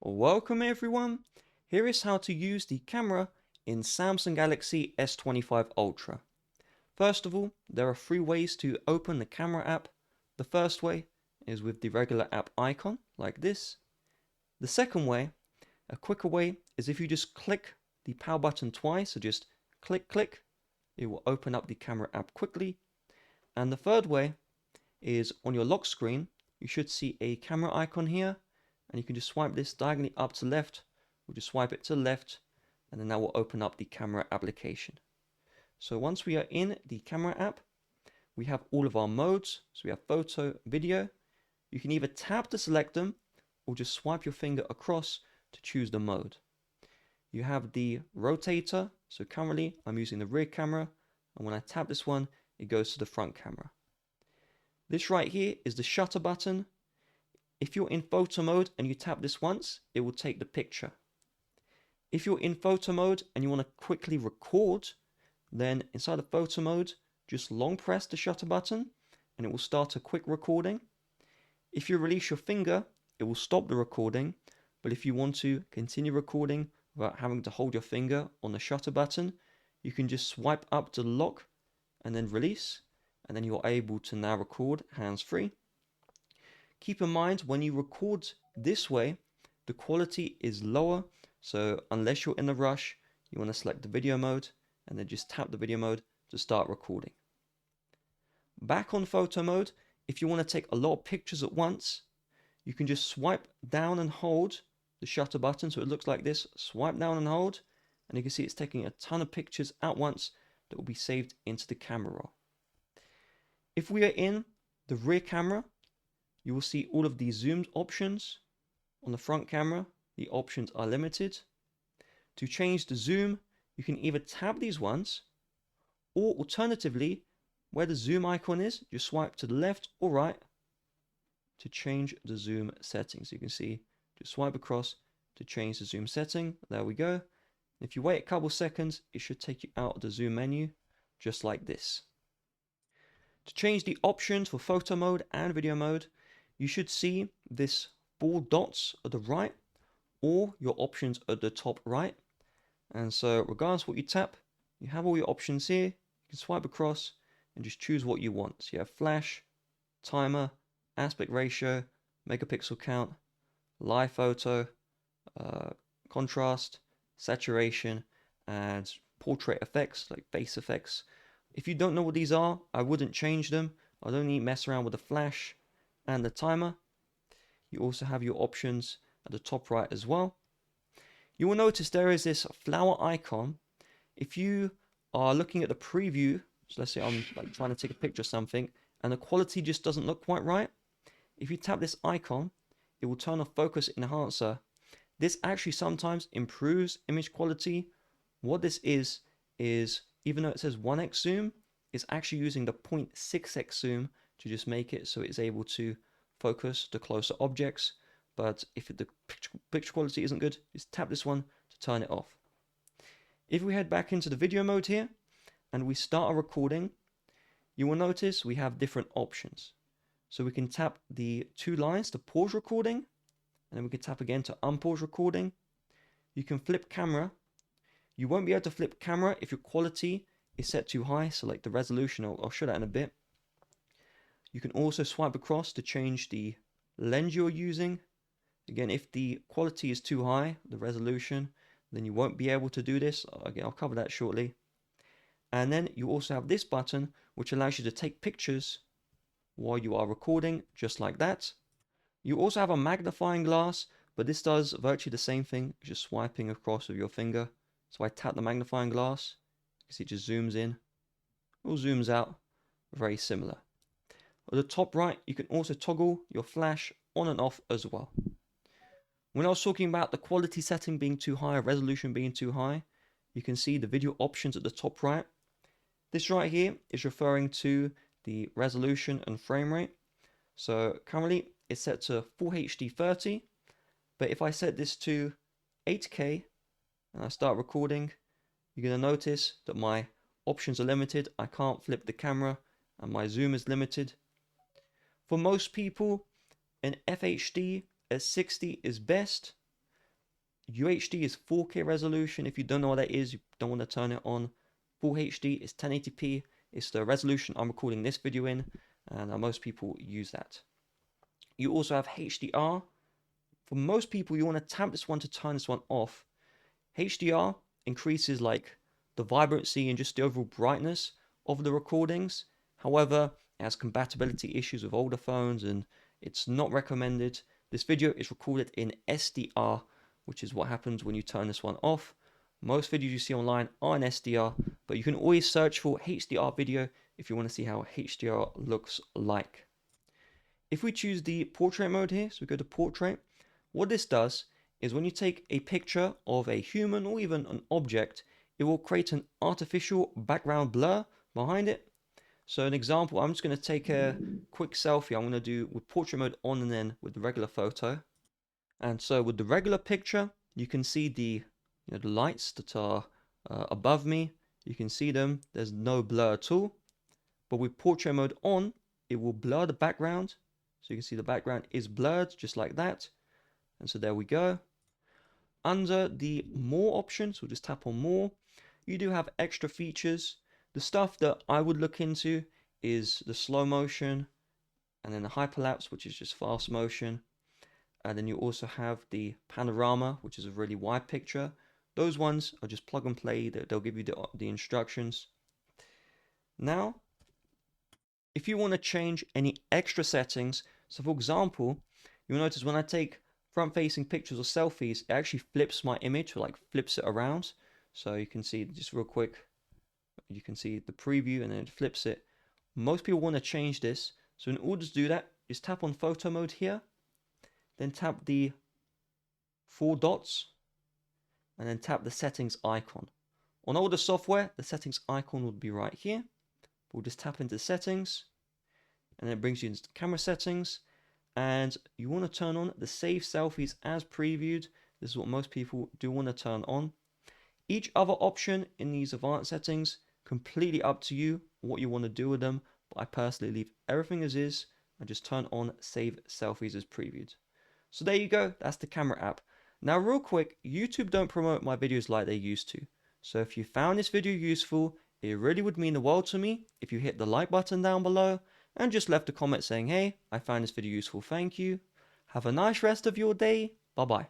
Welcome everyone. Here is how to use the camera in Samsung Galaxy S25 Ultra. First of all, there are three ways to open the camera app. The first way is with the regular app icon like this. The second way, a quicker way, is if you just click the power button twice, so just click, it will open up the camera app quickly. And the third way is on your lock screen, you should see a camera icon here, and you can just swipe this diagonally up to left. We'll just swipe it to left, and then that will open up the camera application. So once we are in the camera app, we have all of our modes. So we have photo, video. You can either tap to select them or just swipe your finger across to choose the mode. You have the rotator. So currently I'm using the rear camera, and when I tap this one, it goes to the front camera. This right here is the shutter button. If you're in photo mode and you tap this once, it will take the picture. If you're in photo mode and you want to quickly record, then inside of photo mode, just long press the shutter button and it will start a quick recording. If you release your finger, it will stop the recording. But if you want to continue recording without having to hold your finger on the shutter button, you can just swipe up to the lock and then release, and then you're able to now record hands-free. Keep in mind, when you record this way, the quality is lower. So unless you're in a rush, you want to select the video mode and then just tap the video mode to start recording. Back on photo mode, if you want to take a lot of pictures at once, you can just swipe down and hold the shutter button. So it looks like this, swipe down and hold, and you can see it's taking a ton of pictures at once that will be saved into the camera roll. If we are in the rear camera, you will see all of these zoomed options. On the front camera, the options are limited. To change the zoom, you can either tap these ones, or alternatively, where the zoom icon is, just swipe to the left or right to change the zoom settings. You can see, just swipe across to change the zoom setting. There we go. If you wait a couple seconds, it should take you out of the zoom menu, just like this. To change the options for photo mode and video mode, you should see this 4 dots at the right, or your options at the top right. And so regardless of what you tap, you have all your options here. You can swipe across and just choose what you want. So you have flash, timer, aspect ratio, megapixel count, live photo, contrast, saturation, and portrait effects like face effects. If you don't know what these are, I wouldn't change them. I'd only mess around with the flash and the timer. You also have your options at the top right as well. You will notice there is this flower icon. If you are looking at the preview, so let's say I'm like trying to take a picture of something and the quality just doesn't look quite right, if you tap this icon, it will turn off focus enhancer. This actually sometimes improves image quality. What this is even though it says 1x zoom, it's actually using the 0.6x zoom to just make it so it's able to focus the closer objects. But if the picture quality isn't good, just tap this one to turn it off. If we head back into the video mode here and we start a recording, you will notice we have different options. So we can tap the 2 lines to pause recording, and then we can tap again to unpause recording. You can flip camera. You won't be able to flip camera if your quality is set too high, so like the resolution, I'll show that in a bit. You can also swipe across to change the lens you're using. Again, if the quality is too high, the resolution, then you won't be able to do this. Again, I'll cover that shortly. And then you also have this button, which allows you to take pictures while you are recording, just like that. You also have a magnifying glass, but this does virtually the same thing, just swiping across with your finger. So I tap the magnifying glass, you can see it just zooms in or zooms out, very similar. At the top right, you can also toggle your flash on and off as well. When I was talking about the quality setting being too high, resolution being too high, you can see the video options at the top right. This right here is referring to the resolution and frame rate. So currently it's set to Full HD 30, but if I set this to 8K and I start recording, you're going to notice that my options are limited. I can't flip the camera and my zoom is limited. For most people, an FHD at 60 is best. UHD is 4K resolution. If you don't know what that is, you don't want to turn it on. Full HD is 1080p. It's the resolution I'm recording this video in, and most people use that. You also have HDR. For most people, you want to tap this one to turn this one off. HDR increases like the vibrancy and just the overall brightness of the recordings. However, it has compatibility issues with older phones and it's not recommended. This video is recorded in SDR, which is what happens when you turn this one off. Most videos you see online are in SDR, but you can always search for HDR video if you want to see how HDR looks like. If we choose the portrait mode here, so we go to portrait, what this does is when you take a picture of a human or even an object, it will create an artificial background blur behind it. So an example, I'm just going to take a quick selfie. I'm going to do with portrait mode on and then with the regular photo. And so with the regular picture, you can see the lights that are above me. You can see them. There's no blur at all. But with portrait mode on, it will blur the background. So you can see the background is blurred just like that. And so there we go. Under the more options, we'll just tap on more. You do have extra features. The stuff that I would look into is the slow motion and then the hyperlapse, which is just fast motion. And then you also have the panorama, which is a really wide picture. Those ones are just plug and play. They'll give you the instructions. Now, if you want to change any extra settings, so for example, you'll notice when I take front-facing pictures or selfies, it actually flips my image, or like flips it around. So you can see just real quick, you can see the preview and then it flips it. Most people want to change this. So in order to do that, just tap on photo mode here, then tap the 4 dots, and then tap the settings icon. On older software, the settings icon would be right here. We'll just tap into settings, and then it brings you into camera settings, and you want to turn on the save selfies as previewed. This is what most people do want to turn on. Each other option in these advanced settings, completely up to you what you want to do with them, but I personally leave everything as is and just turn on save selfies as previewed. So there you go, that's the camera app. Now real quick, YouTube don't promote my videos like they used to. So if you found this video useful, it really would mean the world to me if you hit the like button down below and just left a comment saying, hey, I found this video useful, thank you. Have a nice rest of your day. Bye bye.